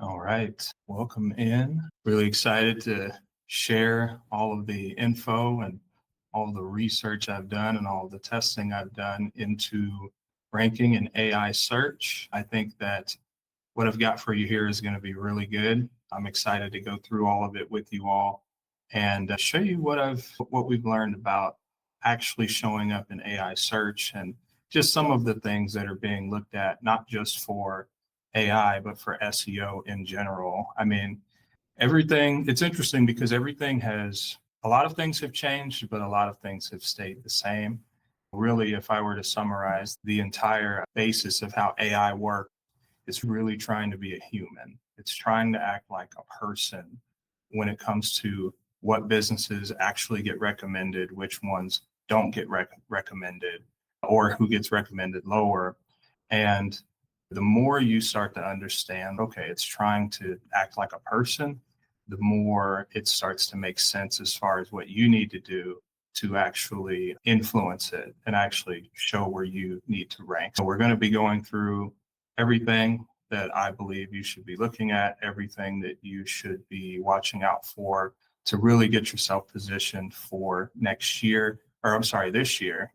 All right, welcome in. Really excited to share all of the info and all the research I've done and all the testing I've done into ranking and AI search. I think that what I've got for you here is going to be really good. I'm excited to go through all of it with you all and show you what we've learned about actually showing up in AI search and just some of the things that are being looked at, not just for AI, but for SEO in general. I mean, it's interesting because a lot of things have changed, but a lot of things have stayed the same. Really, if I were to summarize the entire basis of how AI works, it's really trying to be a human. It's trying to act like a person when it comes to what businesses actually get recommended, which ones don't get recommended, or who gets recommended lower. And the more you start to understand, okay, it's trying to act like a person, the more it starts to make sense as far as what you need to do to actually influence it and actually show where you need to rank. So we're going to be going through everything that I believe you should be looking at, everything that you should be watching out for to really get yourself positioned for this year,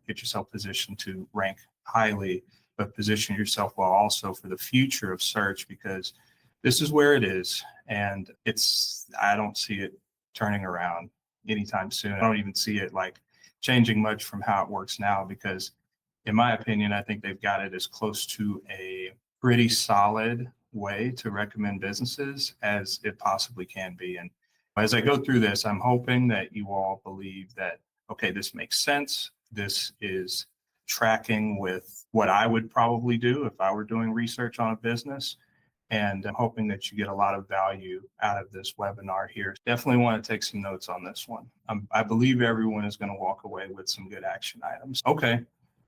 get yourself positioned to rank highly, but position yourself well also for the future of search, because this is where it is. And I don't see it turning around anytime soon. I don't even see it like changing much from how it works now, because in my opinion, I think they've got it as close to a pretty solid way to recommend businesses as it possibly can be. And as I go through this, I'm hoping that you all believe that, okay, this makes sense. This is tracking with what I would probably do if I were doing research on a business. And I'm hoping that you get a lot of value out of this webinar here. Definitely want to take some notes on this one. I believe everyone is going to walk away with some good action items. Okay,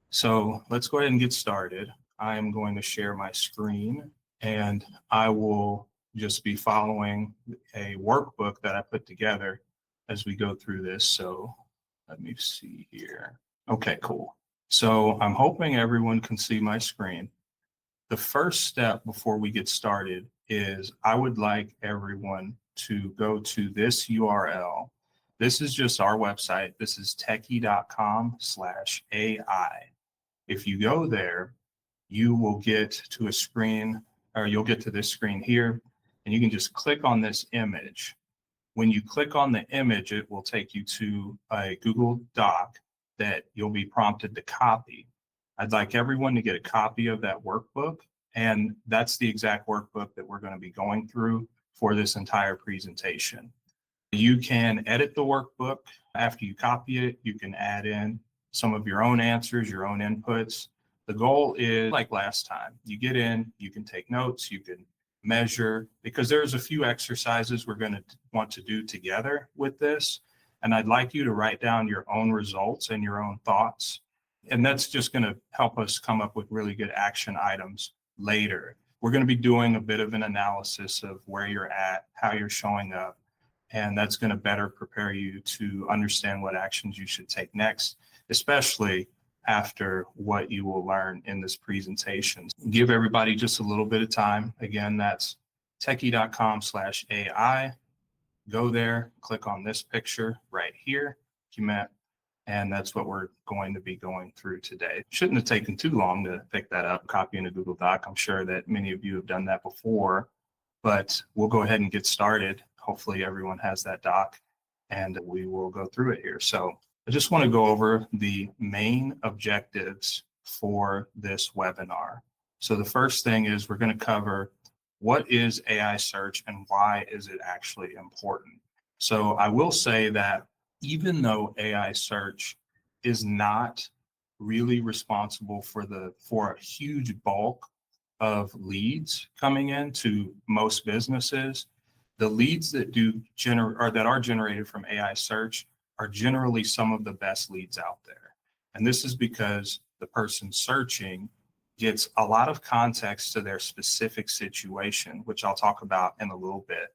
so let's go ahead and get started. I am going to share my screen and I will just be following a workbook that I put together as we go through this. So let me see here. Okay, cool. So I'm hoping everyone can see my screen. The first step before we get started is I would like everyone to go to this URL. This is just our website. This is techie.com/AI. If you go there, you will get to a screen, or you'll get to this screen here, and you can just click on this image. When you click on the image, it will take you to a Google Doc that you'll be prompted to copy. I'd like everyone to get a copy of that workbook, and that's the exact workbook that we're going to be going through for this entire presentation. You can edit the workbook after you copy it. You can add in some of your own answers, your own inputs. The goal is like last time. You get in, you can take notes, you can measure, because there's a few exercises we're going to want to do together with this. And I'd like you to write down your own results and your own thoughts. And that's just going to help us come up with really good action items later. We're going to be doing a bit of an analysis of where you're at, how you're showing up, and that's going to better prepare you to understand what actions you should take next, especially after what you will learn in this presentation. Give everybody just a little bit of time. Again, that's techie.com/AI. Go there, click on this picture right here, and that's what we're going to be going through today. Shouldn't have taken too long to pick that up, copy in a Google Doc. I'm sure that many of you have done that before, but we'll go ahead and get started. Hopefully everyone has that doc and we will go through it here. So I just want to go over the main objectives for this webinar. So the first thing is we're going to cover what is AI search and why is it actually important. So I will say that even though AI search is not really responsible for a huge bulk of leads coming in to most businesses, the leads that are generated from AI search are generally some of the best leads out there. And this is because the person searching gets a lot of context to their specific situation, which I'll talk about in a little bit.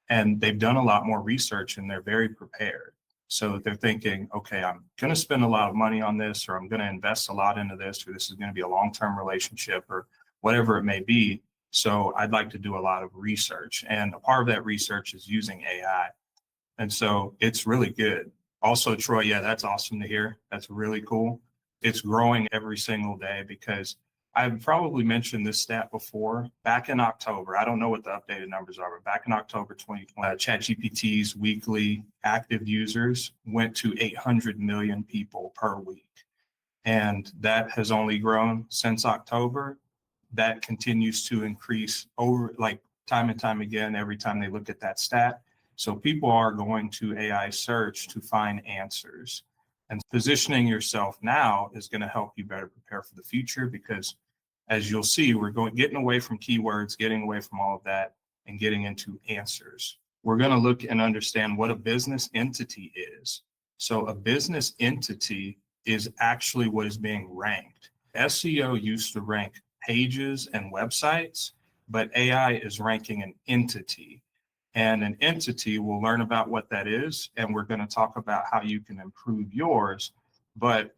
And they've done a lot more research and they're very prepared. So they're thinking, okay, I'm going to spend a lot of money on this, or I'm going to invest a lot into this, or this is going to be a long-term relationship, or whatever it may be. So I'd like to do a lot of research. And a part of that research is using AI. And so it's really good. Also, Troy, yeah, that's awesome to hear. That's really cool. It's growing every single day because I've probably mentioned this stat before. Back in October, I don't know what the updated numbers are, but back in October 2020, ChatGPT's weekly active users went to 800 million people per week. And that has only grown since October. That continues to increase over like time and time again, every time they look at that stat. So people are going to AI search to find answers. And positioning yourself now is going to help you better prepare for the future because as you'll see, we're getting away from keywords, getting away from all of that, and getting into answers. We're going to look and understand what a business entity is. So a business entity is actually what is being ranked. SEO used to rank pages and websites, but AI is ranking an entity. And an entity, we'll learn about what that is, and we're going to talk about how you can improve yours. But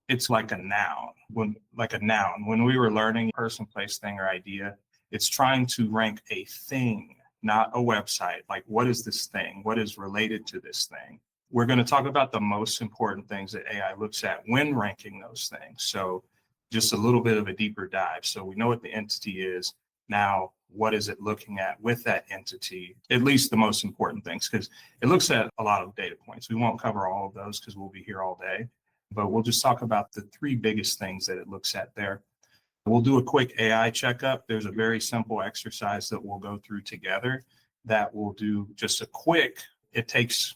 it's like a noun. When we were learning person, place, thing, or idea, it's trying to rank a thing, not a website. Like, what is this thing? What is related to this thing? We're going to talk about the most important things that AI looks at when ranking those things. So just a little bit of a deeper dive. So we know what the entity is. Now, what is it looking at with that entity? At least the most important things, because it looks at a lot of data points. We won't cover all of those because we'll be here all day, but we'll just talk about the three biggest things that it looks at there. We'll do a quick AI checkup. There's a very simple exercise that we'll go through together that will do just a quick, it takes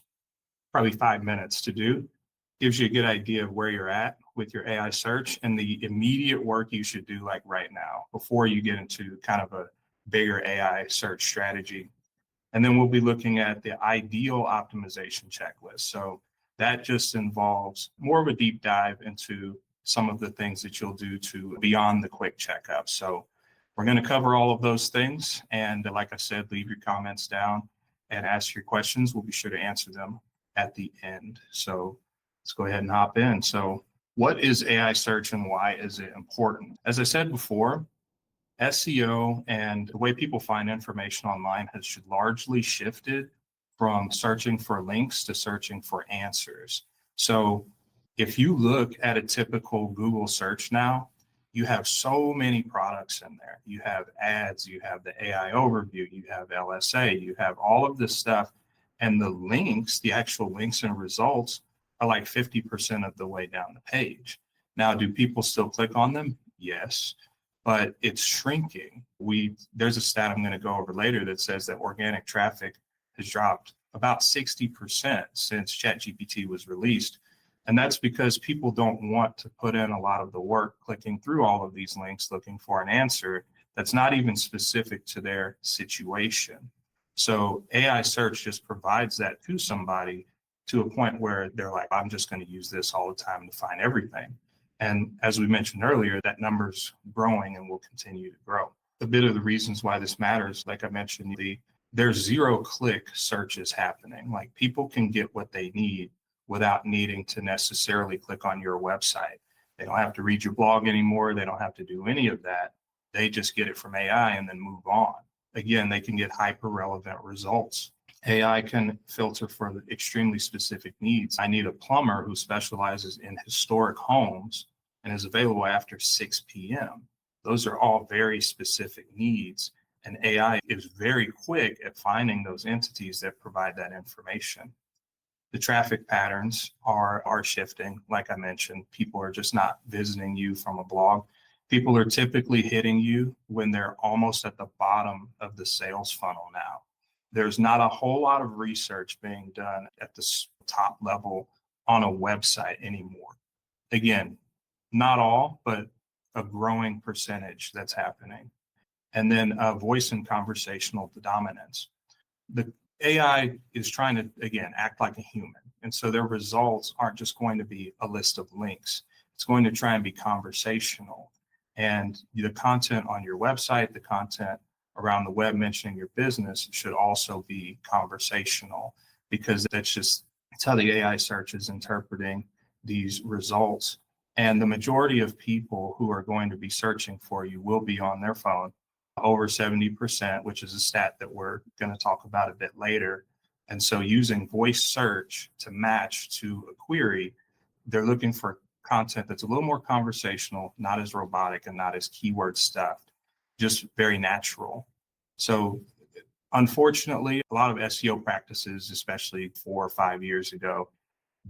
probably 5 minutes to do. Gives you a good idea of where you're at with your AI search and the immediate work you should do like right now before you get into kind of a bigger AI search strategy. And then we'll be looking at the ideal optimization checklist. So that just involves more of a deep dive into some of the things that you'll do to beyond the quick checkup. So we're going to cover all of those things. And like I said, leave your comments down and ask your questions. We'll be sure to answer them at the end. So let's go ahead and hop in. So what is AI search and why is it important? As I said before, SEO and the way people find information online has largely shifted from searching for links to searching for answers. So if you look at a typical Google search now, you have so many products in there. You have ads, you have the AI overview, you have LSA, you have all of this stuff. And the links, the actual links and results are like 50% of the way down the page. Now, do people still click on them? Yes, but it's shrinking. There's a stat I'm going to go over later that says that organic traffic has dropped about 60% since ChatGPT was released. And that's because people don't want to put in a lot of the work clicking through all of these links looking for an answer that's not even specific to their situation. So AI search just provides that to somebody to a point where they're like, I'm just going to use this all the time to find everything. And as we mentioned earlier, that number's growing and will continue to grow. A bit of the reasons why this matters, like I mentioned, there's zero-click searches happening. Like people can get what they need without needing to necessarily click on your website. They don't have to read your blog anymore. They don't have to do any of that. They just get it from AI and then move on. Again, they can get hyper-relevant results. AI can filter for the extremely specific needs. I need a plumber who specializes in historic homes and is available after 6 p.m. Those are all very specific needs. And AI is very quick at finding those entities that provide that information. The traffic patterns are shifting. Like I mentioned, people are just not visiting you from a blog. People are typically hitting you when they're almost at the bottom of the sales funnel now. There's not a whole lot of research being done at the top level on a website anymore. Again, not all, but a growing percentage that's happening. And then voice and conversational dominance. The AI is trying to, again, act like a human. And so their results aren't just going to be a list of links. It's going to try and be conversational. And the content on your website, the content around the web mentioning your business should also be conversational because it's how the AI search is interpreting these results. And the majority of people who are going to be searching for you will be on their phone. over 70%, which is a stat that we're going to talk about a bit later. And so using voice search to match to a query, they're looking for content that's a little more conversational, not as robotic and not as keyword stuffed, just very natural. So unfortunately, a lot of SEO practices, especially 4 or 5 years ago,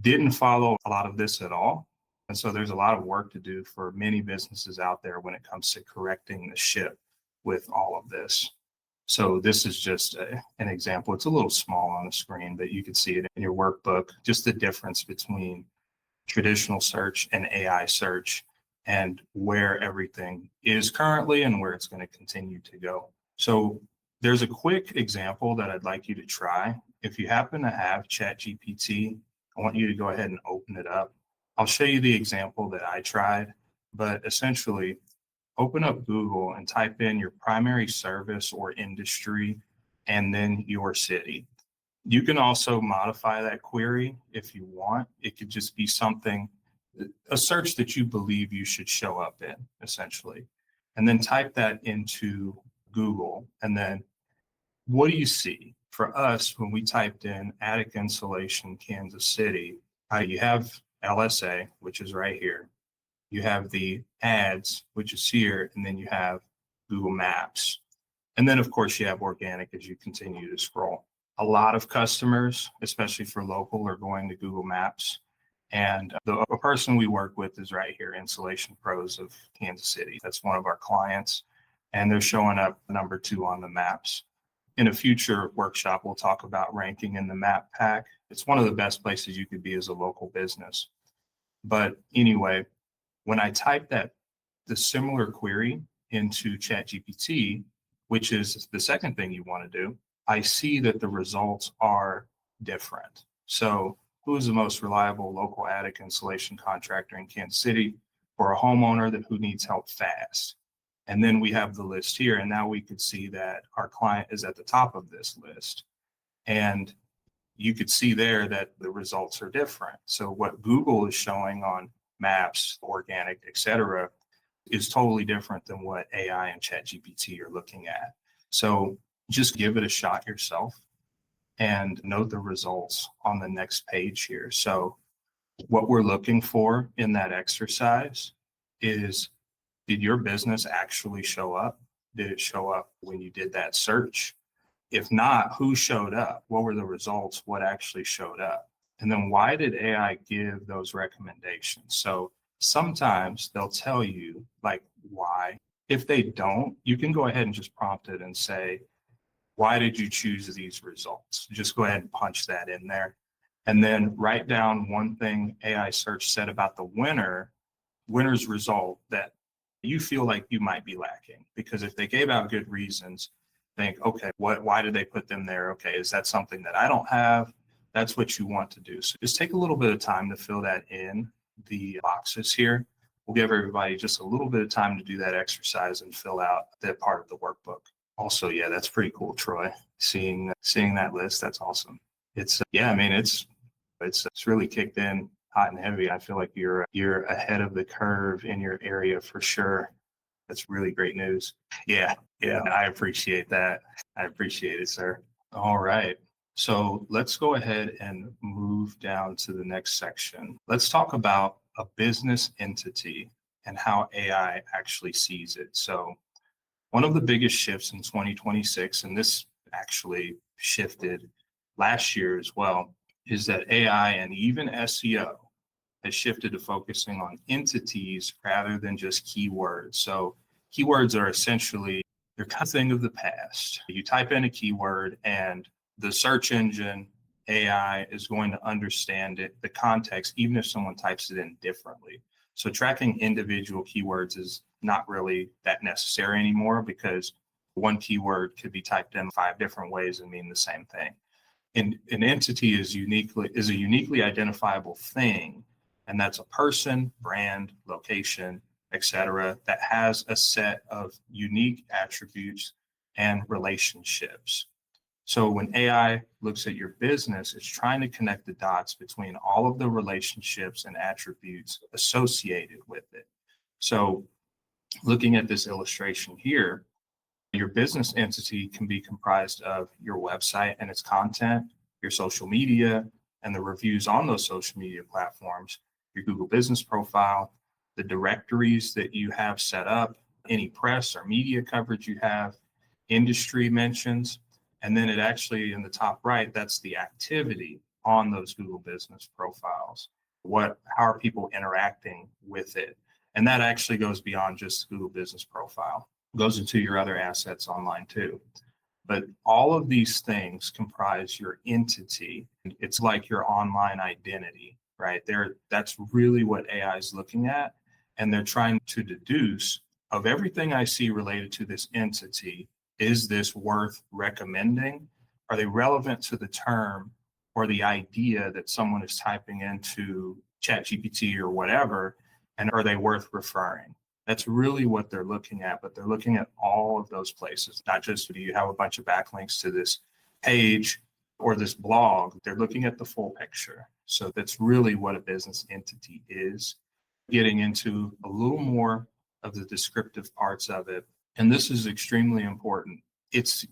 didn't follow a lot of this at all. And so there's a lot of work to do for many businesses out there when it comes to correcting the ship with all of this. So this is just an example. It's a little small on the screen, but you can see it in your workbook, just the difference between traditional search and AI search and where everything is currently and where it's going to continue to go. So there's a quick example that I'd like you to try. If you happen to have ChatGPT, I want you to go ahead and open it up. I'll show you the example that I tried, but essentially open up Google and type in your primary service or industry and then your city. You can also modify that query if you want. It could just be something, a search that you believe you should show up in, essentially. And then type that into Google. And then what do you see? For us, when we typed in attic insulation, Kansas City, you have LSA, which is right here. You have the ads, which is here, and then you have Google Maps. And then, of course, you have organic as you continue to scroll. A lot of customers, especially for local, are going to Google Maps. And the person we work with is right here, Insulation Pros of Kansas City. That's one of our clients. And they're showing up number 2 on the maps. In a future workshop, we'll talk about ranking in the map pack. It's one of the best places you could be as a local business. But anyway, when I type the similar query into ChatGPT, which is the second thing you want to do, I see that the results are different. So who is the most reliable local attic insulation contractor in Kansas City for a homeowner who needs help fast? And then we have the list here. And now we could see that our client is at the top of this list. And you could see there that the results are different. So what Google is showing on maps, organic, et cetera, is totally different than what AI and ChatGPT are looking at. So just give it a shot yourself and note the results on the next page here. So what we're looking for in that exercise is, did your business actually show up? Did it show up when you did that search? If not, who showed up? What were the results? What actually showed up? And then why did AI give those recommendations? So sometimes they'll tell you like why. If they don't, you can go ahead and just prompt it and say, why did you choose these results? Just go ahead and punch that in there. And then write down one thing AI search said about the winner's result that you feel like you might be lacking. Because if they gave out good reasons, think, okay, why did they put them there? Okay, is that something that I don't have? That's what you want to do. So just take a little bit of time to fill that in the boxes here. We'll give everybody just a little bit of time to do that exercise and fill out that part of the workbook. Also, yeah, that's pretty cool, Troy. Seeing that list, that's awesome. It's yeah, I mean, it's really kicked in hot and heavy. I feel like you're ahead of the curve in your area for sure. That's really great news. Yeah, I appreciate that. I appreciate it, sir. All right. So let's go ahead and move down to the next section. Let's talk about a business entity and how AI actually sees it. So one of the biggest shifts in 2026, and this actually shifted last year as well, is that AI and even SEO has shifted to focusing on entities rather than just keywords. So keywords are essentially, they're kind of thing of the past. You type in a keyword and the search engine AI is going to understand it, the context, even if someone types it in differently. So tracking individual keywords is not really that necessary anymore because one keyword could be typed in 5 different ways and mean the same thing. And an entity is a uniquely identifiable thing, and that's a person, brand, location, etc., that has a set of unique attributes and relationships. So when AI looks at your business, it's trying to connect the dots between all of the relationships and attributes associated with it. So looking at this illustration here, Your business entity can be comprised of your website and its content, your social media, and the reviews on those social media platforms, your Google business profile, the directories that you have set up, any press or media coverage you have, industry mentions, and then it actually in the top right, that's the activity on those Google business profiles. How are people interacting with it? And that actually goes beyond just Google business profile, it goes into your other assets online too. But all of these things comprise your entity. It's like your online identity, right? That's really what AI is looking at. And they're trying to deduce of everything I see related to this entity, is this worth recommending? Are they relevant to the term or the idea that someone is typing into ChatGPT or whatever? And are they worth referring? That's really what they're looking at, but they're looking at all of those places, not just do you have a bunch of backlinks to this page or this blog. They're looking at the full picture. So that's really what a business entity is. Getting into a little more of the descriptive parts of it. And this is extremely important.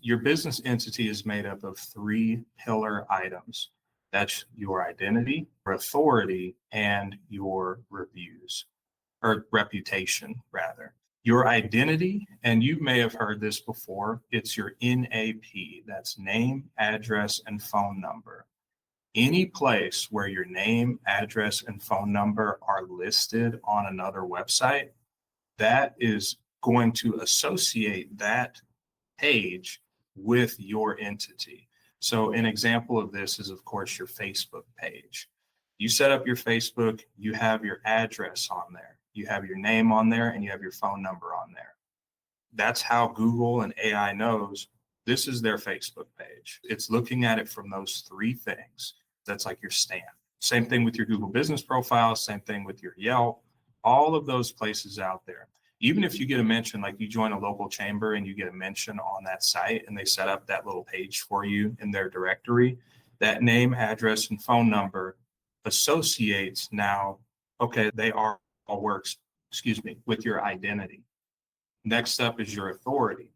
Your business entity is made up of 3 pillar items. That's your identity, your authority, and your reviews, or reputation rather. Your identity, and you may have heard this before, it's your NAP. That's name, address, and phone number. Any place where your name, address, and phone number are listed on another website, that is going to associate that page with your entity. So an example of this is, of course, your Facebook page. You set up your Facebook, you have your address on there, you have your name on there, and you have your phone number on there. That's how Google and AI knows this is their Facebook page. It's looking at it from those 3 things. That's like your stamp. Same thing with your Google business profile, same thing with your Yelp, all of those places out there. Even if you get a mention, like you join a local chamber and you get a mention on that site and they set up that little page for you in their directory, that name, address, and phone number associates now, okay, they are all works, with your identity. Next up is your authority.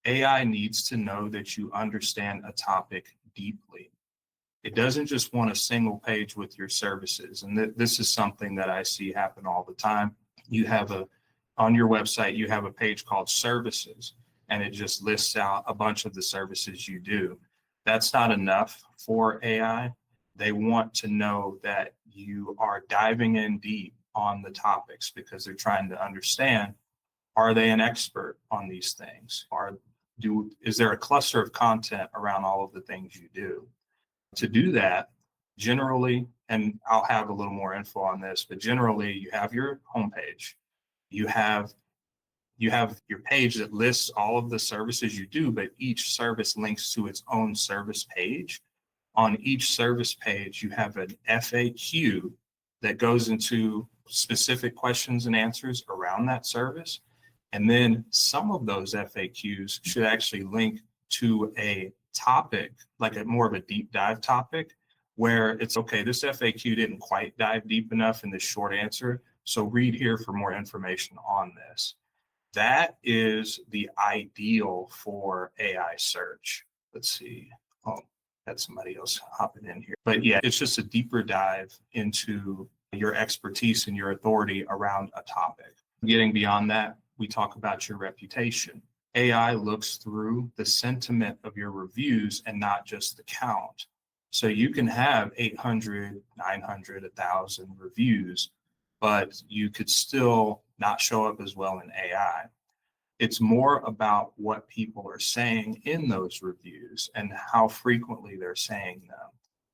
AI needs to know that you understand a topic deeply. It doesn't just want a single page with your services. And this is something that I see happen all the time. On your website, you have a page called services, and it just lists out a bunch of the services you do. That's not enough for AI. They want to know that you are diving in deep on the topics because they're trying to understand, are they an expert on these things? Is there a cluster of content around all of the things you do? To do that, generally, and I'll have a little more info on this, but generally you have your homepage. You have your page that lists all of the services you do, but each service links to its own service page. On each service page, you have an FAQ that goes into specific questions and answers around that service. And then some of those FAQs should actually link to a topic, like more of a deep dive topic, where it's okay, this FAQ didn't quite dive deep enough in this short answer, so read here for more information on this. That is the ideal for AI search. Let's see. Oh, that's somebody else hopping in here. But yeah, it's just a deeper dive into your expertise and your authority around a topic. Getting beyond that, we talk about your reputation. AI looks through the sentiment of your reviews and not just the count. So you can have 800, 900, 1,000 reviews, but you could still not show up as well in AI. It's more about what people are saying in those reviews and how frequently they're saying them.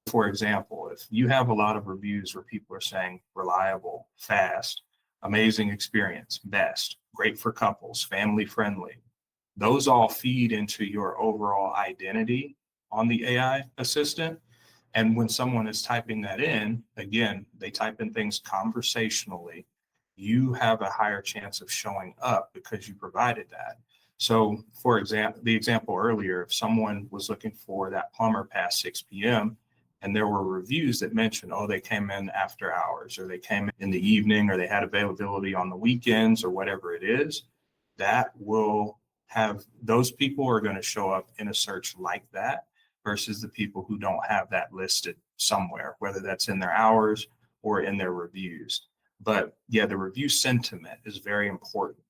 For example, if you have a lot of reviews where people are saying reliable, fast, amazing experience, best, great for couples, family friendly, those all feed into your overall identity on the AI assistant. And when someone is typing that in, again, they type in things conversationally, you have a higher chance of showing up because you provided that. So for example, the example earlier, if someone was looking for that plumber past 6 p.m. and there were reviews that mentioned, oh, they came in after hours, or they came in the evening, or they had availability on the weekends, or whatever it is, that will have those people are going to show up in a search like that versus the people who don't have that listed somewhere, whether that's in their hours or in their reviews. But yeah, the review sentiment is very important.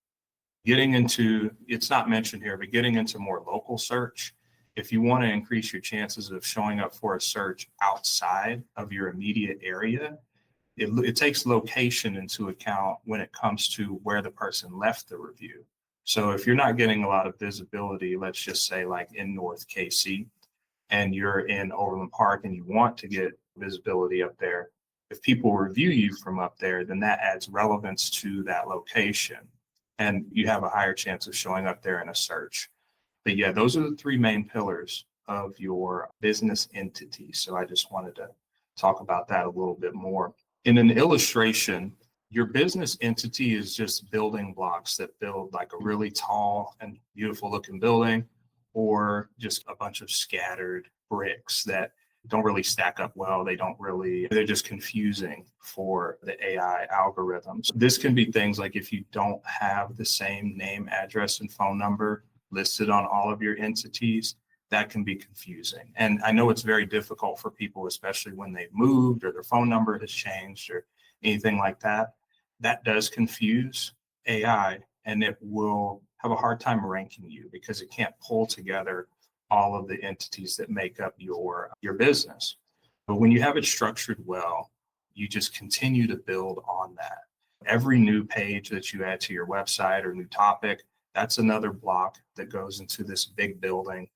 Getting into, it's not mentioned here, but getting into more local search, if you want to increase your chances of showing up for a search outside of your immediate area, it takes location into account when it comes to where the person left the review. So if you're not getting a lot of visibility, let's just say like in North KC, and you're in Overland Park and you want to get visibility up there, if people review you from up there, then that adds relevance to that location and you have a higher chance of showing up there in a search. But yeah, those are the three main pillars of your business entity. So I just wanted to talk about that a little bit more. In an illustration, your business entity is just building blocks that build like a really tall and beautiful looking building, or just a bunch of scattered bricks that don't really stack up well. They're just confusing for the AI algorithms. This can be things like if you don't have the same name, address, and phone number listed on all of your entities, that can be confusing. And I know it's very difficult for people, especially when they've moved or their phone number has changed or anything like that. That does confuse AI, and it will have a hard time ranking you because it can't pull together all of the entities that make up your business. But when you have it structured well, you just continue to build on that. Every new page that you add to your website or new topic, that's another block that goes into this big building.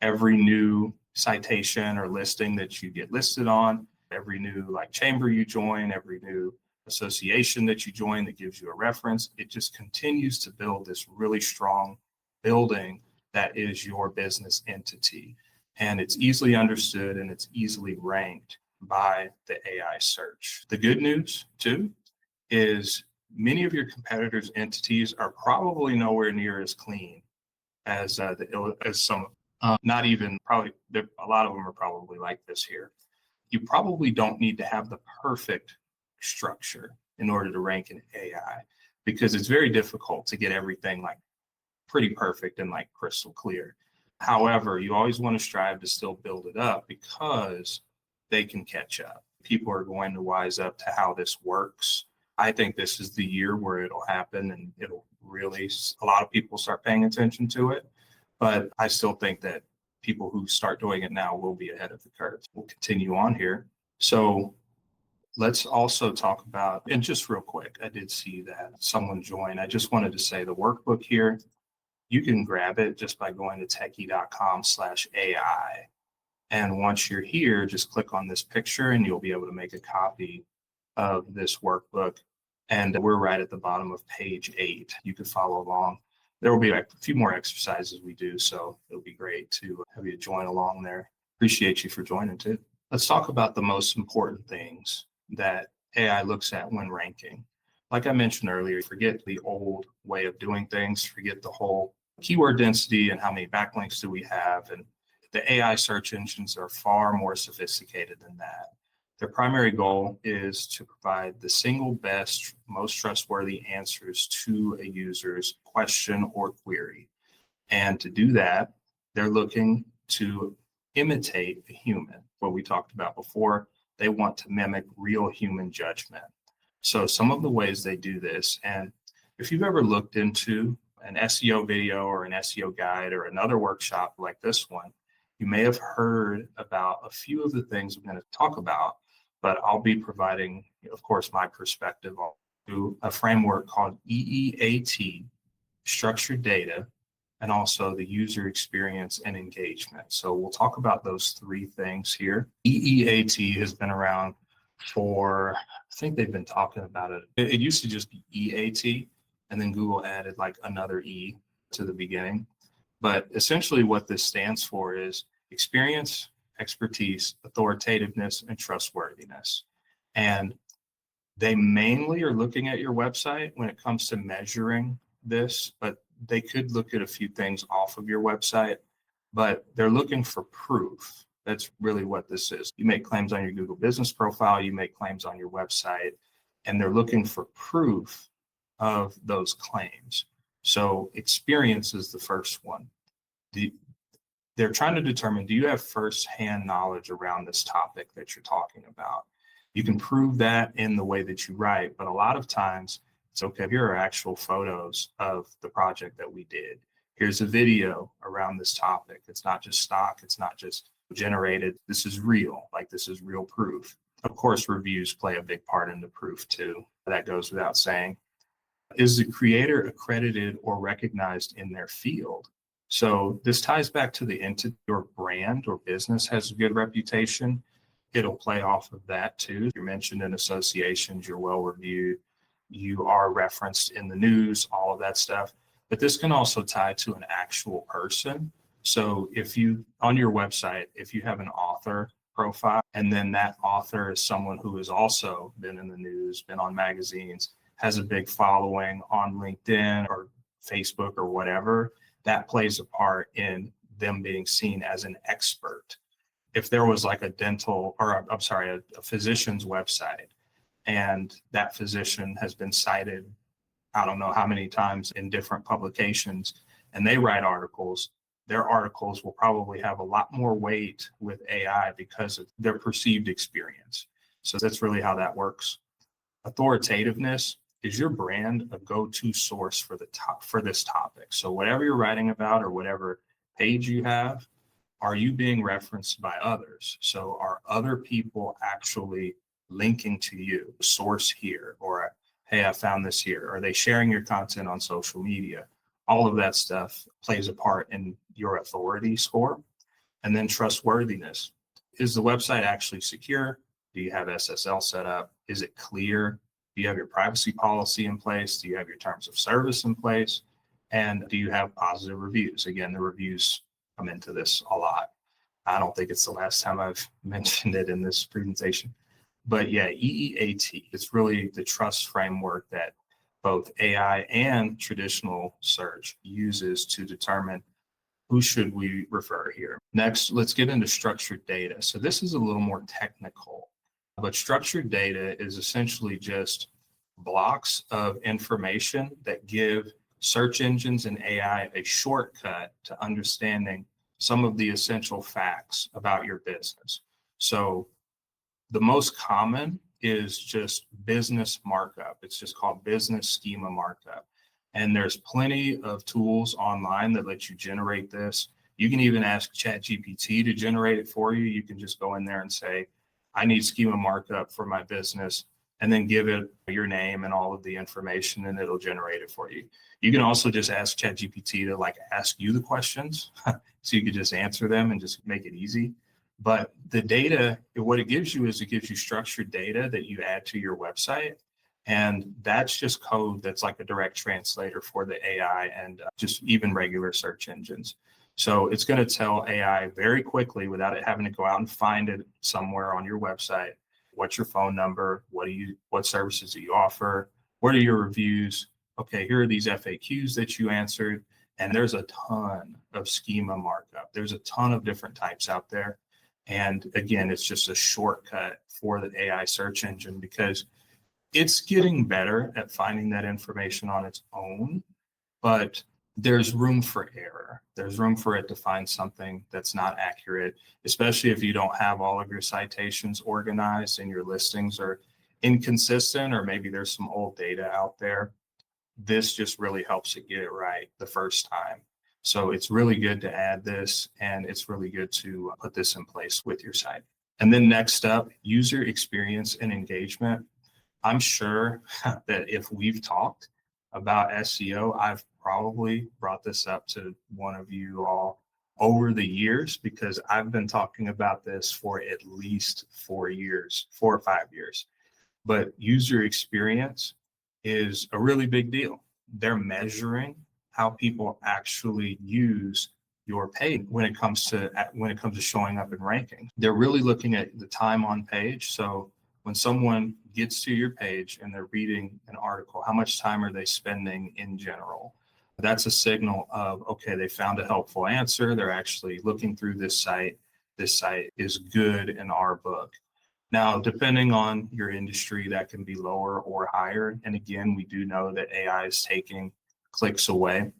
Every new citation or listing that you get listed on, every new like chamber you join, every new association that you join that gives you a reference, it just continues to build this really strong building that is your business entity. And it's easily understood and it's easily ranked by the AI search. The good news too is many of your competitors' entities are probably nowhere near as clean as some. Not even probably. A lot of them are probably like this here. You probably don't need to have the perfect structure in order to rank in AI, because it's very difficult to get everything like pretty perfect and like crystal clear. However, you always want to strive to still build it up because they can catch up. People are going to wise up to how this works. I think this is the year where it'll happen and it'll really, a lot of people start paying attention to it. But I still think that people who start doing it now will be ahead of the curve. We'll continue on here. So let's also talk about, and just real quick, I did see that someone joined. I just wanted to say the workbook here, you can grab it just by going to techie.com/AI. And once you're here, just click on this picture and you'll be able to make a copy of this workbook. And we're right at the bottom of page 8. You can follow along. There will be like a few more exercises we do, so it'll be great to have you join along there. Appreciate you for joining too. Let's talk about the most important things that AI looks at when ranking. Like I mentioned earlier, forget the old way of doing things, forget the whole keyword density and how many backlinks do we have. And the AI search engines are far more sophisticated than that. Their primary goal is to provide the single best, most trustworthy answers to a user's question or query. And to do that, they're looking to imitate a human. What we talked about before, they want to mimic real human judgment. So some of the ways they do this, and if you've ever looked into an SEO video or an SEO guide or another workshop like this one, you may have heard about a few of the things I'm going to talk about, but I'll be providing, of course, my perspective on a framework called EEAT, structured data, and also the user experience and engagement. So we'll talk about those three things here. EEAT has been around for, I think they've been talking about it. It used to just be EAT, and then Google added like another E to the beginning. But essentially what this stands for is experience, expertise, authoritativeness, and trustworthiness. And they mainly are looking at your website when it comes to measuring this, but they could look at a few things off of your website, but they're looking for proof. That's really what this is. You make claims on your Google business profile, you make claims on your website, and they're looking for proof of those claims. So experience is the first one. They're trying to determine, do you have firsthand knowledge around this topic that you're talking about? You can prove that in the way that you write, but a lot of times it's okay. Here are actual photos of the project that we did. Here's a video around this topic. It's not just stock. It's not just generated. This is real. Like, this is real proof. Of course, reviews play a big part in the proof too. That goes without saying. Is the creator accredited or recognized in their field? So this ties back to the entity. Your brand or business has a good reputation. It'll play off of that too. You're mentioned in associations, you're well reviewed, you are referenced in the news, all of that stuff. But this can also tie to an actual person. So if you, on your website, if you have an author profile, and then that author is someone who has also been in the news, been on magazines, has a big following on LinkedIn or Facebook or whatever, that plays a part in them being seen as an expert. If there was like a dental, or I'm sorry, a physician's website, and that physician has been cited, I don't know how many times in different publications, and they write articles, their articles will probably have a lot more weight with AI because of their perceived experience. So that's really how that works. Authoritativeness. Is your brand a go-to source for this topic? So whatever you're writing about or whatever page you have, are you being referenced by others? So are other people actually linking to you? Source here, or hey, I found this here. Are they sharing your content on social media? All of that stuff plays a part in your authority score. And then trustworthiness. Is the website actually secure? Do you have SSL set up? Is it clear? Do you have your privacy policy in place? Do you have your terms of service in place? And do you have positive reviews? Again, the reviews come into this a lot. I don't think it's the last time I've mentioned it in this presentation. But yeah, EEAT, it's really the trust framework that both AI and traditional search uses to determine who should we refer here. Next, let's get into structured data. So this is a little more technical, but structured data is essentially just blocks of information that give search engines and AI a shortcut to understanding some of the essential facts about your business. So the most common is just business markup. It's just called business schema markup. And there's plenty of tools online that let you generate this. You can even ask ChatGPT to generate it for you. You can just go in there and say, I need schema markup for my business, and then give it your name and all of the information, and it'll generate it for you. You can also just ask ChatGPT to like ask you the questions so you could just answer them and just make it easy. But the data, what it gives you is it gives you structured data that you add to your website. And that's just code that's like a direct translator for the AI and just even regular search engines. So it's going to tell AI very quickly, without it having to go out and find it somewhere on your website, what's your phone number, what services do you offer, what are your reviews, okay, here are these FAQs that you answered. And there's a ton of schema markup. There's a ton of different types out there. And again, it's just a shortcut for the AI search engine because it's getting better at finding that information on its own, but there's room for error. There's room for it to find something that's not accurate, especially if you don't have all of your citations organized and your listings are inconsistent, or maybe there's some old data out there. This just really helps it get it right the first time. So it's really good to add this, and it's really good to put this in place with your site. And then next up, user experience and engagement. I'm sure that if we've talked about SEO, I've probably brought this up to one of you all over the years, because I've been talking about this for at least 4 years, 4 or 5 years. But user experience is a really big deal. They're measuring how people actually use your page when it comes to showing up in ranking. They're really looking at the time on page. So when someone gets to your page and they're reading an article, how much time are they spending in general? That's a signal of, okay, they found a helpful answer. They're actually looking through this site. This site is good in our book. Now, depending on your industry, that can be lower or higher. And again, we do know that AI is taking clicks away.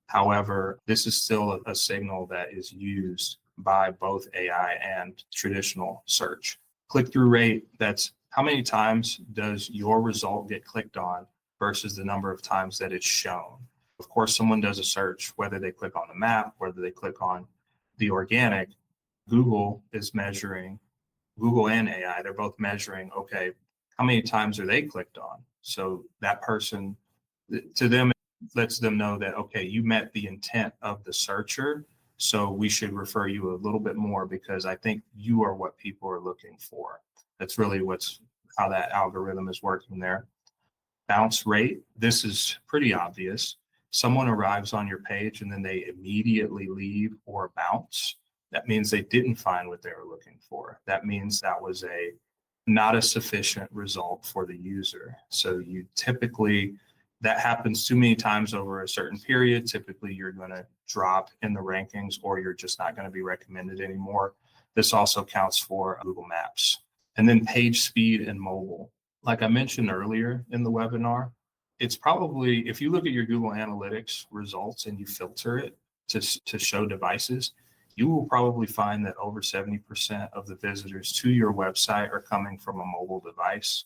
However, this is still a signal that is used by both AI and traditional search. Click-through rate, that's how many times does your result get clicked on versus the number of times that it's shown. Of course, someone does a search, whether they click on the map, whether they click on the organic, Google is measuring, Google and AI, they're both measuring, okay, how many times are they clicked on? So that person, to them, lets them know that, okay, you met the intent of the searcher. So we should refer you a little bit more because I think you are what people are looking for. That's really how that algorithm is working there. Bounce rate, this is pretty obvious. Someone arrives on your page and then they immediately leave or bounce. That means they didn't find what they were looking for. That means that was not a sufficient result for the user. So that happens too many times over a certain period. Typically, you're going to drop in the rankings or you're just not going to be recommended anymore. This also counts for Google Maps. And then page speed and mobile. Like I mentioned earlier in the webinar, it's probably, if you look at your Google Analytics results and you filter it to show devices, you will probably find that over 70% of the visitors to your website are coming from a mobile device.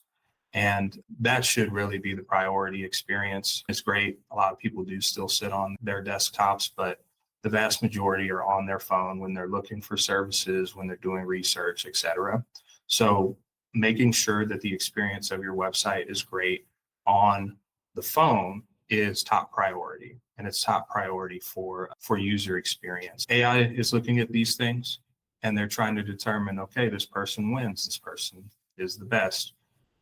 And that should really be the priority experience. It's great. A lot of people do still sit on their desktops, but the vast majority are on their phone when they're looking for services, when they're doing research, et cetera. So making sure that the experience of your website is great on the phone is top priority. And it's top priority for user experience. AI is looking at these things and they're trying to determine, okay, this person wins. This person is the best.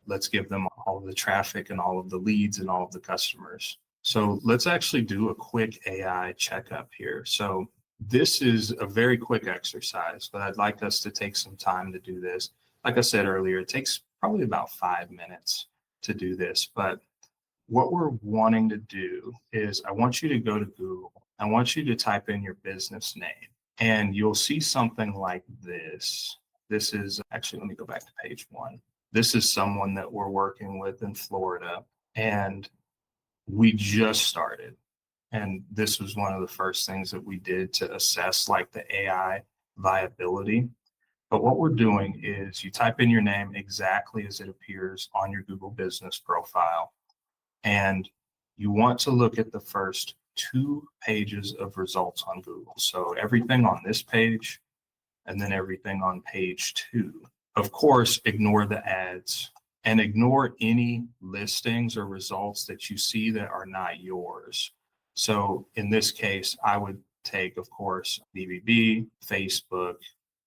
Let's give them all of the traffic and all of the leads and all of the customers. So let's actually do a quick AI checkup here. So this is a very quick exercise, but I'd like us to take some time to do this. Like I said earlier, it takes probably about 5 minutes to do this. But what we're wanting to do is I want you to go to Google. I want you to type in your business name and you'll see something like this. This is actually, let me go back to page 1. This is someone that we're working with in Florida, and we just started. And this was one of the first things that we did to assess like the AI viability. But what we're doing is you type in your name exactly as it appears on your Google business profile. And you want to look at the first 2 pages of results on Google. So everything on this page and then everything on page 2. Of course, ignore the ads and ignore any listings or results that you see that are not yours. So in this case, I would take, of course, BBB, Facebook,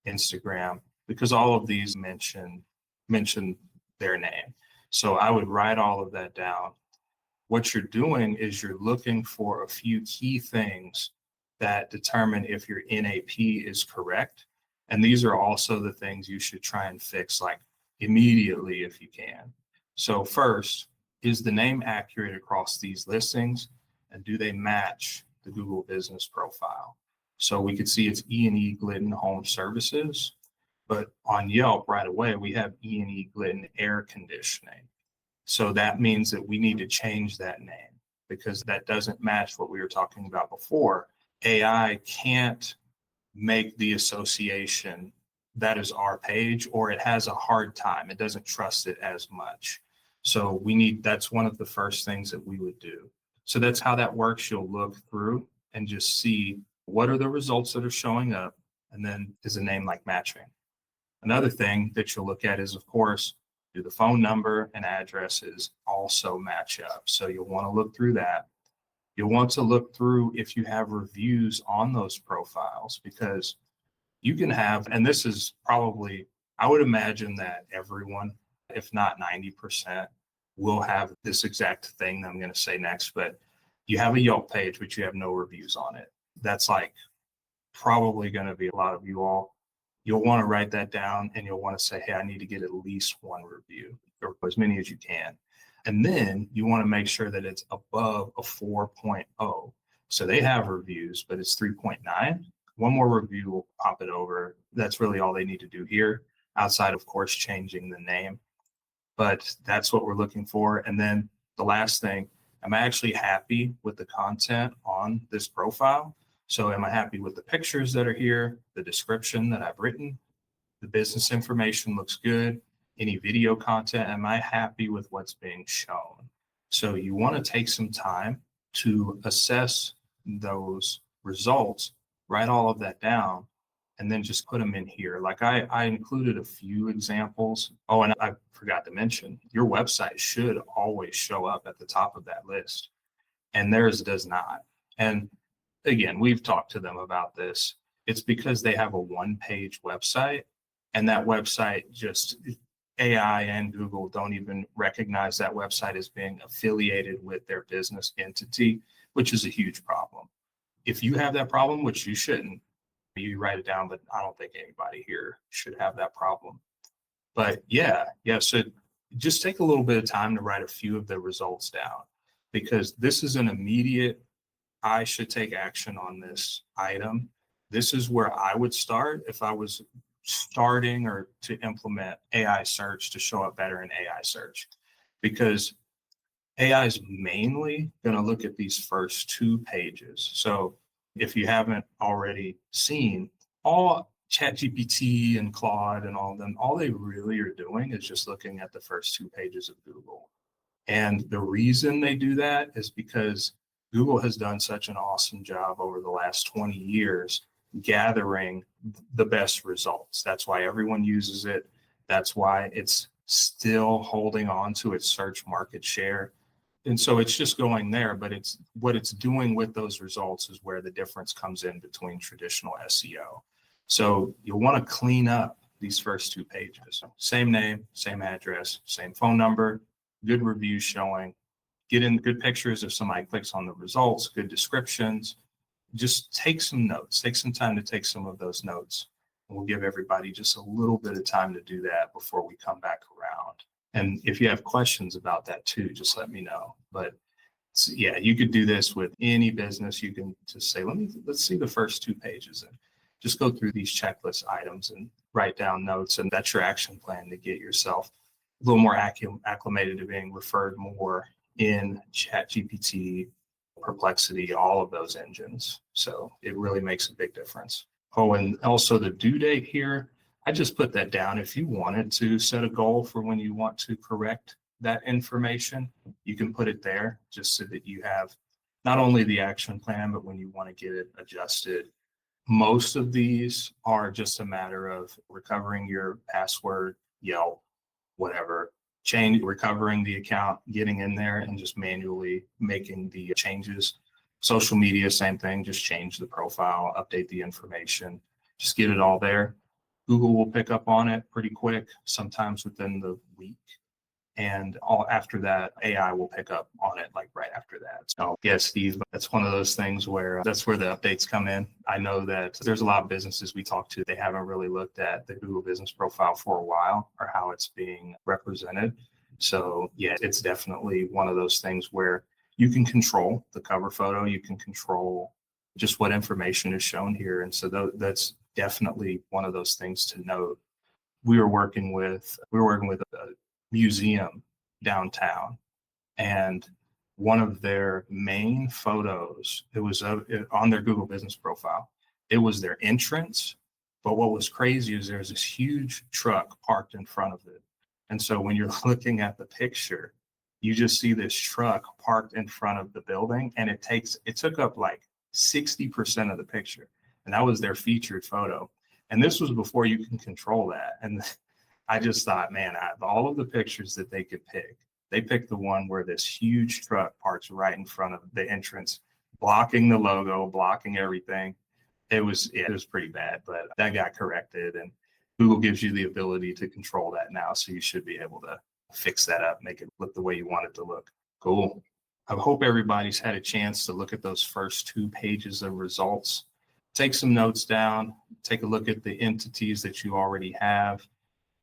Instagram, because all of these mention their name. So I would write all of that down. What you're doing is you're looking for a few key things that determine if your NAP is correct. And these are also the things you should try and fix like immediately if you can. So first, is the name accurate across these listings? And do they match the Google business profile? So we could see it's E&E Glidden Home Services, but on Yelp right away, we have E&E Glidden Air Conditioning. So that means that we need to change that name because that doesn't match what we were talking about before. AI can't make the association that is our page, or it has a hard time. It doesn't trust it as much. So that's one of the first things that we would do. So that's how that works. You'll look through and just see what are the results that are showing up, and then is a name like matching. Another thing that you'll look at is, of course, do the phone number and addresses also match up? So you'll want to look through that. You'll want to look through if you have reviews on those profiles, because you can have, and this is probably, I would imagine that everyone, if not 90%, will have this exact thing that I'm going to say next. But you have a Yelp page, but you have no reviews on it. That's like probably going to be a lot of you all. You'll want to write that down and you'll want to say, hey, I need to get at least 1 review, or as many as you can. And then you want to make sure that it's above a 4.0. So they have reviews, but it's 3.9. 1 more review will pop it over. That's really all they need to do here, outside, of course, changing the name. But that's what we're looking for. And then the last thing, am I actually happy with the content on this profile? So am I happy with the pictures that are here, the description that I've written, the business information looks good, any video content, am I happy with what's being shown? So you want to take some time to assess those results, write all of that down, and then just put them in here. Like I included a few examples. Oh, and I forgot to mention, your website should always show up at the top of that list, and theirs does not. And again, we've talked to them about this. It's because they have a one-page website, and that website just AI and Google don't even recognize that website as being affiliated with their business entity, which is a huge problem. If you have that problem, which you shouldn't, you write it down, but I don't think anybody here should have that problem. But yeah, so just take a little bit of time to write a few of the results down, because this is an immediate, I should take action on this item. This is where I would start if I was starting or to implement AI search to show up better in AI search, because AI is mainly going to look at these first two pages. So if you haven't already seen, all ChatGPT and Claude and all of them, all they really are doing is just looking at the first two pages of Google. And the reason they do that is because Google has done such an awesome job over the last 20 years gathering the best results. That's why everyone uses it. That's why it's still holding on to its search market share. And so it's just going there, but it's what it's doing with those results is where the difference comes in between traditional SEO. So you'll want to clean up these first two pages. Same name, same address, same phone number, good reviews showing, get in good pictures if somebody clicks on the results, good descriptions. Just take some notes, take some time to take some of those notes. And we'll give everybody just a little bit of time to do that before we come back around. And if you have questions about that too, just let me know. But yeah, you could do this with any business. You can just say, let's see the first two pages and just go through these checklist items and write down notes. And that's your action plan to get yourself a little more acclimated to being referred more in ChatGPT, Perplexity, all of those engines. So it really makes a big difference. Oh, and also the due date here, I just put that down. If you wanted to set a goal for when you want to correct that information, you can put it there just so that you have not only the action plan, but when you want to get it adjusted. Most of these are just a matter of recovering your password, Yelp, whatever, recovering the account, getting in there and just manually making the changes. Social media, same thing, just change the profile, update the information, just get it all there. Google will pick up on it pretty quick, sometimes within the week. And all after that, AI will pick up on it like right after that. So yeah, Steve, that's one of those things where that's where the updates come in. I know that there's a lot of businesses we talk to, they haven't really looked at the Google business profile for a while or how it's being represented. So yeah, it's definitely one of those things where you can control the cover photo, you can control just what information is shown here. And so that's definitely one of those things to note. We were working with a museum downtown, and one of their main photos, it was on their Google business profile. It was their entrance, but what was crazy is there's this huge truck parked in front of it. And so when you're looking at the picture, you just see this truck parked in front of the building, and it took up like 60% of the picture. And that was their featured photo. And this was before you can control that. And I just thought, man, out of all of the pictures that they could pick, they picked the one where this huge truck parks right in front of the entrance, blocking the logo, blocking everything. It was pretty bad, but that got corrected. And Google gives you the ability to control that now. So you should be able to fix that up, make it look the way you want it to look. Cool. I hope everybody's had a chance to look at those first two pages of results. Take some notes down, take a look at the entities that you already have,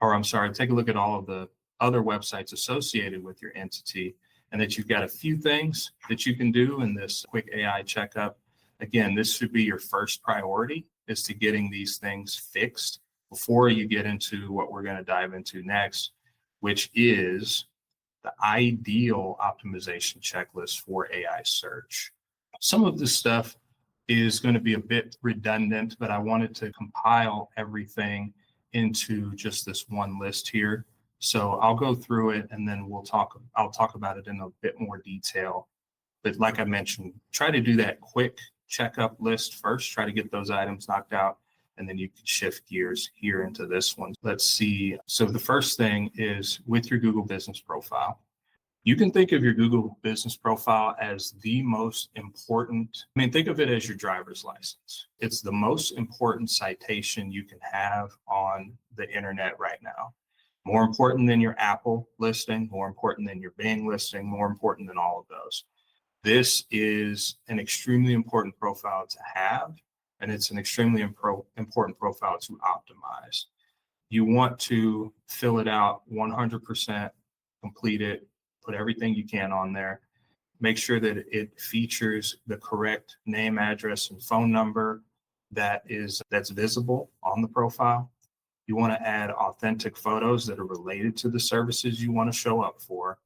or I'm sorry, take a look at all of the other websites associated with your entity, and that you've got a few things that you can do in this quick AI checkup. Again, this should be your first priority, is to getting these things fixed before you get into what we're going to dive into next, which is the ideal optimization checklist for AI search. Some of this stuff is going to be a bit redundant, but I wanted to compile everything into just this one list here. So I'll go through it and then I'll talk about it in a bit more detail. But like I mentioned, try to do that quick checkup list first, try to get those items knocked out, and then you can shift gears here into this one. Let's see. So the first thing is with your Google Business Profile. You can think of your Google Business Profile as the most important. Think of it as your driver's license. It's the most important citation you can have on the internet right now. More important than your Apple listing, more important than your Bing listing, more important than all of those. This is an extremely important profile to have, and it's an extremely important profile to optimize. You want to fill it out 100%, complete it, put everything you can on there. Make sure that it features the correct name, address, and phone number that's visible on the profile. You want to add authentic photos that are related to the services you want to show up for.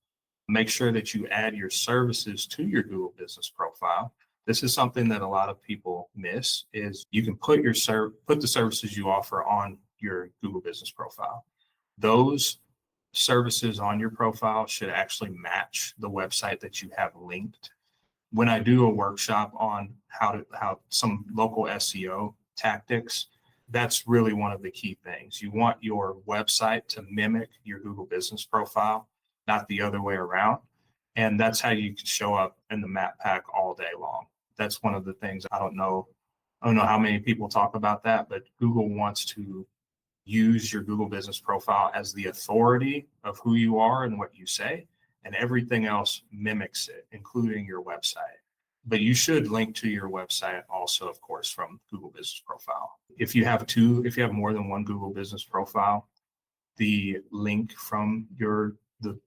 Make sure that you add your services to your Google Business Profile. This is something that a lot of people miss, is you can put the services you offer on your Google Business Profile. Those services on your profile should actually match the website that you have linked. When I do a workshop on how some local SEO tactics, that's really one of the key things. You want your website to mimic your Google Business Profile, not the other way around. And that's how you can show up in the map pack all day long. That's one of the things. I don't know how many people talk about that, but Google wants to use your Google Business Profile as the authority of who you are and what you say, and everything else mimics it, including your website. But you should link to your website also, of course, from Google Business Profile. If you have more than one Google Business Profile, the link from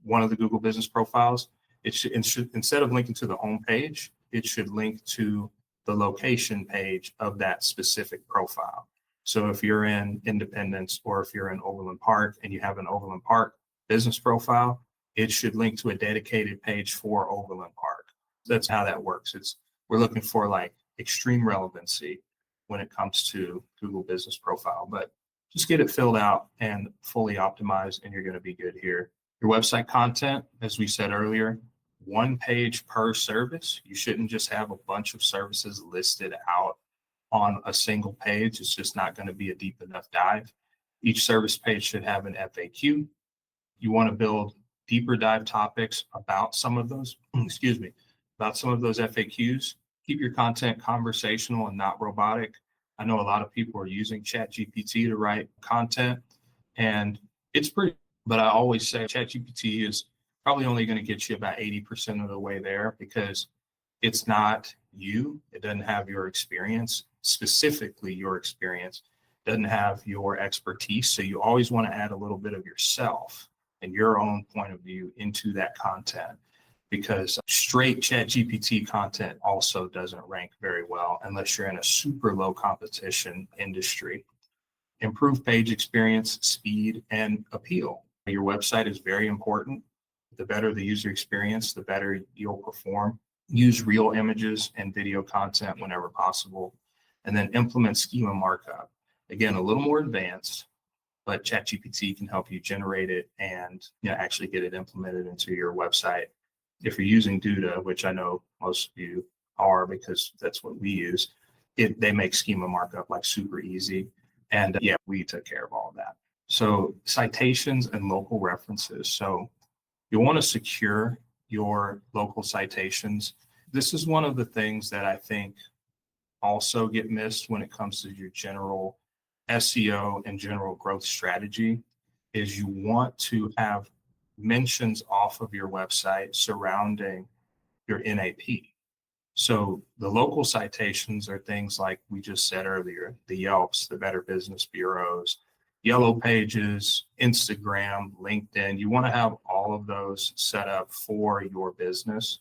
one of the Google Business Profiles, it should, instead of linking to the home page, it should link to the location page of that specific profile. So if you're in Independence or if you're in Overland Park and you have an Overland Park business profile, it should link to a dedicated page for Overland Park. That's how that works. We're looking for like extreme relevancy when it comes to Google Business Profile, but just get it filled out and fully optimized and you're going to be good here. Your website content, as we said earlier, one page per service. You shouldn't just have a bunch of services listed out on a single page. It's just not going to be a deep enough dive. Each service page should have an FAQ. You want to build deeper dive topics about some of those, about some of those FAQs. Keep your content conversational and not robotic. I know a lot of people are using ChatGPT to write content, and it's pretty, but I always say ChatGPT is probably only going to get you about 80% of the way there, because it's not you. It doesn't have your experience, specifically your experience, doesn't have your expertise. So you always want to add a little bit of yourself and your own point of view into that content, because straight ChatGPT content also doesn't rank very well unless you're in a super low competition industry. Improve page experience, speed, and appeal. Your website is very important. The better the user experience, the better you'll perform. Use real images and video content whenever possible, and then implement schema markup. Again, a little more advanced, but ChatGPT can help you generate it and actually get it implemented into your website. If you're using Duda, which I know most of you are because that's what we use, they make schema markup like super easy. And we took care of all of that. So citations and local references. So you want to secure your local citations. This is one of the things that I think also get missed when it comes to your general SEO and general growth strategy, is you want to have mentions off of your website surrounding your NAP. So the local citations are things like we just said earlier, the Yelps, the Better Business Bureaus, Yellow Pages, Instagram, LinkedIn. You want to have all of those set up for your business,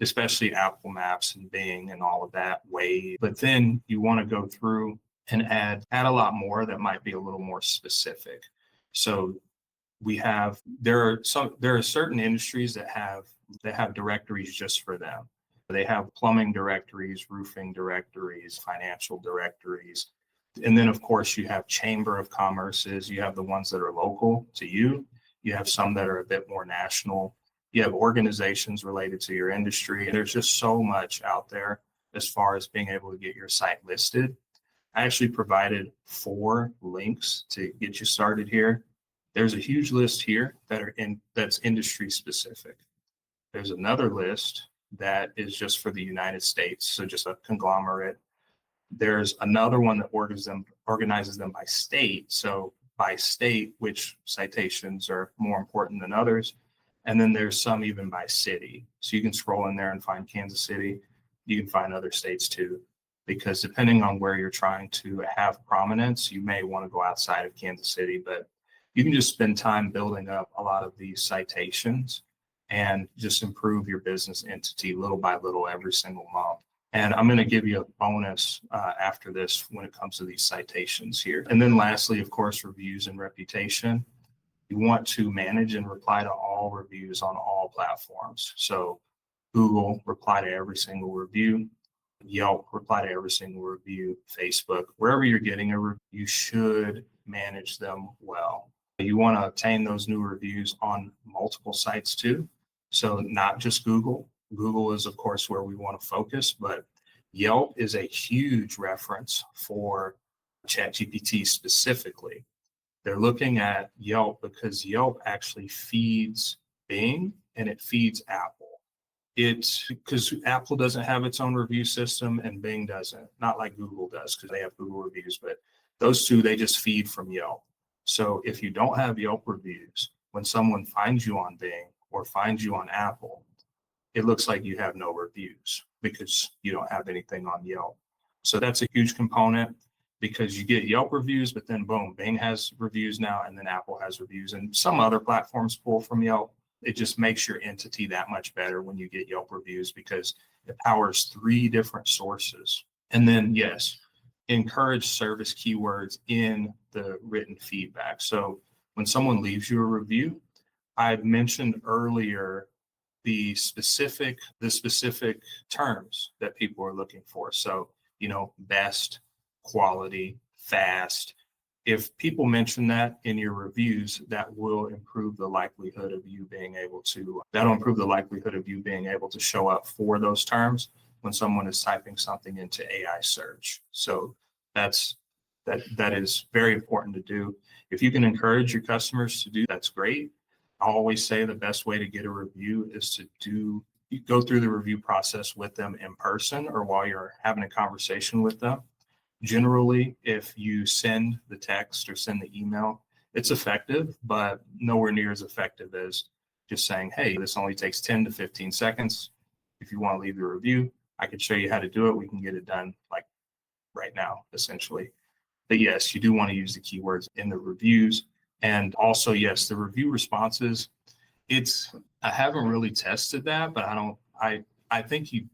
especially Apple Maps and Bing and all of that way. But then you want to go through and add a lot more that might be a little more specific. So There are certain industries that have directories just for them. They have plumbing directories, roofing directories, financial directories. And then of course you have chamber of commerces, you have the ones that are local to you, you have some that are a bit more national, you have organizations related to your industry. And there's just so much out there as far as being able to get your site listed. I actually provided 4 links to get you started here. There's a huge list here that's industry specific. There's another list that is just for the United States, so just a conglomerate. There's another one that organizes them by state. So by state, which citations are more important than others. And then there's some even by city. So you can scroll in there and find Kansas City. You can find other states too, because depending on where you're trying to have prominence, you may want to go outside of Kansas City, but you can just spend time building up a lot of these citations and just improve your business entity little by little every single month. And I'm going to give you a bonus after this when it comes to these citations here. And then lastly, of course, reviews and reputation. You want to manage and reply to all reviews on all platforms. So Google, reply to every single review. Yelp, reply to every single review. Facebook, wherever you're getting a review, you should manage them well. You want to obtain those new reviews on multiple sites too. So not just Google. Google is, of course, where we want to focus, but Yelp is a huge reference for ChatGPT specifically. They're looking at Yelp because Yelp actually feeds Bing and it feeds Apple. It's because Apple doesn't have its own review system and Bing doesn't, not like Google does because they have Google reviews, but those two, they just feed from Yelp. So if you don't have Yelp reviews, when someone finds you on Bing or finds you on Apple, it looks like you have no reviews because you don't have anything on Yelp. So that's a huge component because you get Yelp reviews, but then boom, Bing has reviews now, and then Apple has reviews, and some other platforms pull from Yelp. It just makes your entity that much better when you get Yelp reviews because it powers 3 different sources. And then, yes, encourage service keywords in the written feedback. So when someone leaves you a review, I've mentioned earlier the specific terms that people are looking for. So, best, quality, fast. If people mention that in your reviews, that'll improve the likelihood of you being able to show up for those terms when someone is typing something into AI search. So that is very important to do. If you can encourage your customers to do, that's great. I always say the best way to get a review is to go through the review process with them in person or while you're having a conversation with them. Generally, if you send the text or send the email, it's effective, but nowhere near as effective as just saying, hey, this only takes 10 to 15 seconds. If you want to leave the review, I could show you how to do it. We can get it done like right now, essentially. But yes, you do want to use the keywords in the reviews. And also, yes, the review responses, I haven't really tested that, but I don't think you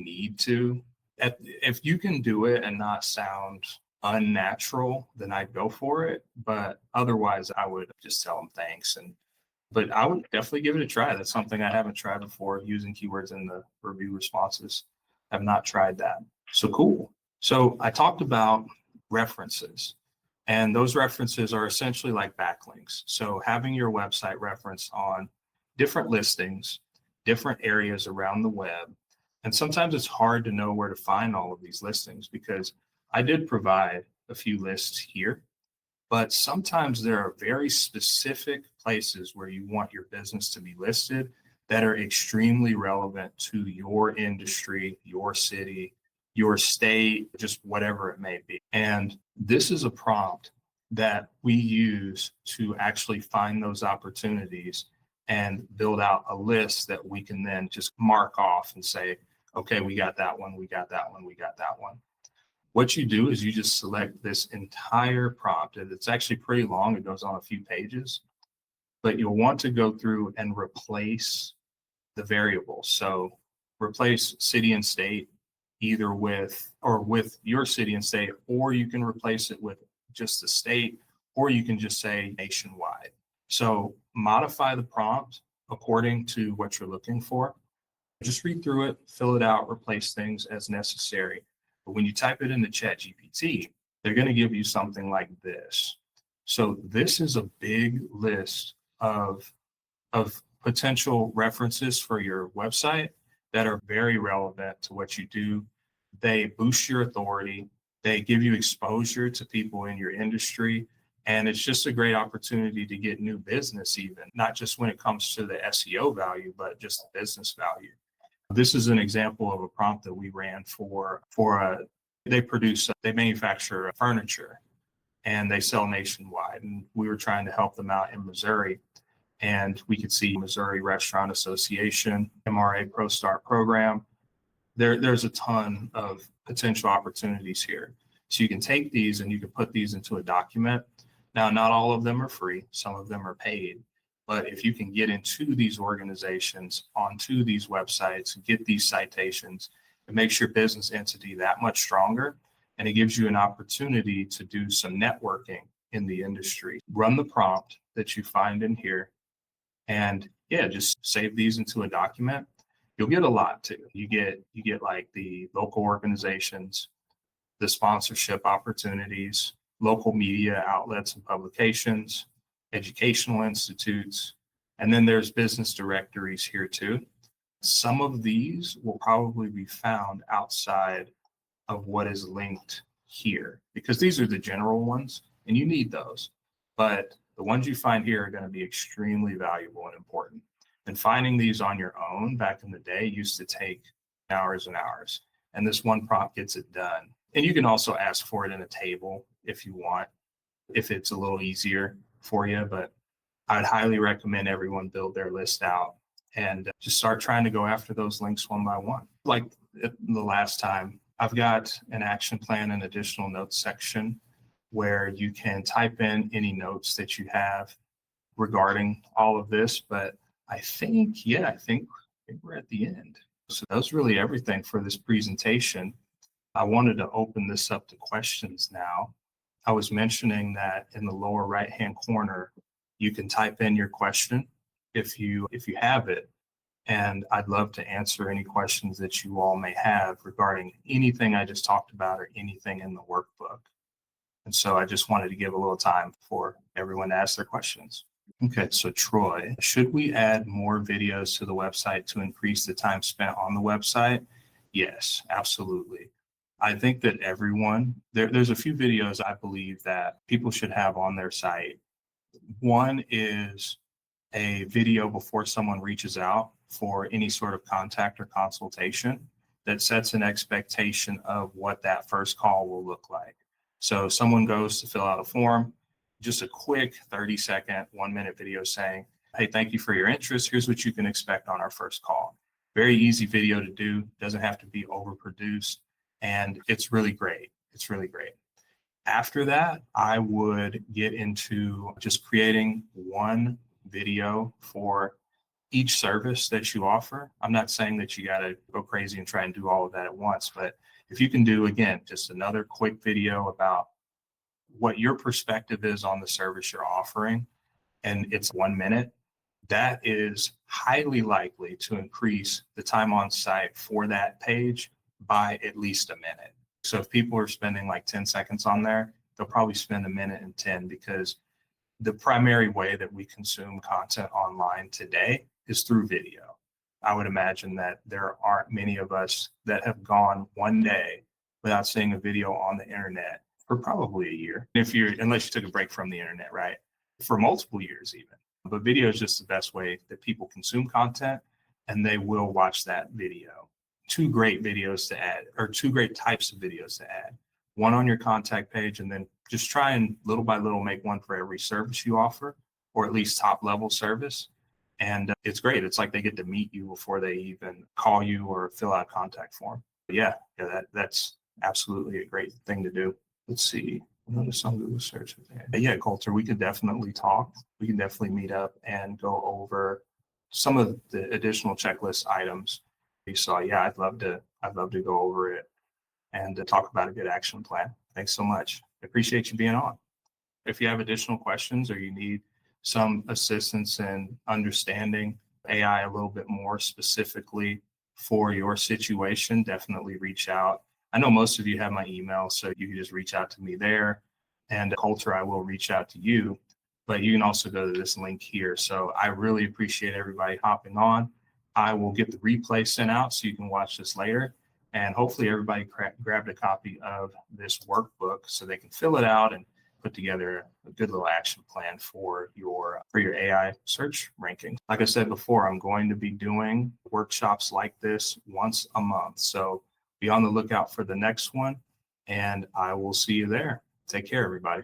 need to. If you can do it and not sound unnatural, then I'd go for it. But otherwise, I would just tell them thanks. But I would definitely give it a try. That's something I haven't tried before, using keywords in the review responses. I've not tried that. So cool. So I talked about references. And those references are essentially like backlinks. So having your website reference on different listings, different areas around the web. And sometimes it's hard to know where to find all of these listings because I did provide a few lists here, but sometimes there are very specific places where you want your business to be listed that are extremely relevant to your industry, your city, your state, just whatever it may be. And this is a prompt that we use to actually find those opportunities and build out a list that we can then just mark off and say, okay, we got that one, we got that one, we got that one. What you do is you just select this entire prompt, and it's actually pretty long. It goes on a few pages, but you'll want to go through and replace the variables. So replace city and state either with your city and state, or you can replace it with just the state, or you can just say nationwide. So modify the prompt according to what you're looking for. Just read through it, fill it out, replace things as necessary. But when you type it into ChatGPT, they're going to give you something like this. So this is a big list of potential references for your website that are very relevant to what you do. They boost your authority. They give you exposure to people in your industry. And it's just a great opportunity to get new business, even not just when it comes to the SEO value, but just the business value. This is an example of a prompt that we ran they manufacture furniture and they sell nationwide. And we were trying to help them out in Missouri. And we could see Missouri Restaurant Association, MRA Pro Start program. There's a ton of potential opportunities here. So you can take these and you can put these into a document. Now, not all of them are free. Some of them are paid. But if you can get into these organizations, onto these websites, get these citations, it makes your business entity that much stronger. And it gives you an opportunity to do some networking in the industry. Run the prompt that you find in here. And yeah, just save these into a document. You'll get a lot too. You get like the local organizations, the sponsorship opportunities, local media outlets and publications, educational institutes, and then there's business directories here too. Some of these will probably be found outside of what is linked here because these are the general ones and you need those. But the ones you find here are going to be extremely valuable and important. And finding these on your own back in the day used to take hours and hours. And this one prompt gets it done. And you can also ask for it in a table if you want, if it's a little easier for you. But I'd highly recommend everyone build their list out and just start trying to go after those links one by one. Like the last time, I've got an action plan and additional notes section where you can type in any notes that you have regarding all of this. But I think we're at the end. So that's really everything for this presentation. I wanted to open this up to questions now. I was mentioning that in the lower right-hand corner, you can type in your question if you have it. And I'd love to answer any questions that you all may have regarding anything I just talked about or anything in the workbook. And so I just wanted to give a little time for everyone to ask their questions. Okay, so Troy, should we add more videos to the website to increase the time spent on the website? Yes, absolutely. I think that there's a few videos I believe that people should have on their site. One is a video before someone reaches out for any sort of contact or consultation that sets an expectation of what that first call will look like. So someone goes to fill out a form, just a quick 30-second, 1-minute video saying, hey, thank you for your interest. Here's what you can expect on our first call. Very easy video to do, doesn't have to be overproduced, and it's really great. It's really great. After that, I would get into just creating one video for each service that you offer. I'm not saying that you got to go crazy and try and do all of that at once, but if you can do, again, just another quick video about what your perspective is on the service you're offering, and it's 1 minute, that is highly likely to increase the time on site for that page by at least a minute. So if people are spending like 10 seconds on there, they'll probably spend 1 minute and 10 because the primary way that we consume content online today is through video. I would imagine that there aren't many of us that have gone one day without seeing a video on the internet for probably a year. Unless you took a break from the internet, right? For multiple years even. But video is just the best way that people consume content, and they will watch that video. Two great videos to add, or two great types of videos to add. One on your contact page, and then just try and little by little make one for every service you offer, or at least top level service. And it's great. It's like they get to meet you before they even call you or fill out a contact form. But yeah, that's absolutely a great thing to do. Let's see. Notice some Google search. Yeah, Coulter, we could definitely talk. We can definitely meet up and go over some of the additional checklist items. So yeah, I'd love to go over it and talk about a good action plan. Thanks so much. I appreciate you being on. If you have additional questions or you need some assistance in understanding AI a little bit more specifically for your situation, definitely reach out. I know most of you have my email, so you can just reach out to me there. And Coulter, I will reach out to you, but you can also go to this link here. So I really appreciate everybody hopping on. I will get the replay sent out so you can watch this later. And hopefully everybody grabbed a copy of this workbook so they can fill it out and put together a good little action plan for your AI search ranking. Like I said before, I'm going to be doing workshops like this once a month. So be on the lookout for the next one, and I will see you there. Take care, everybody.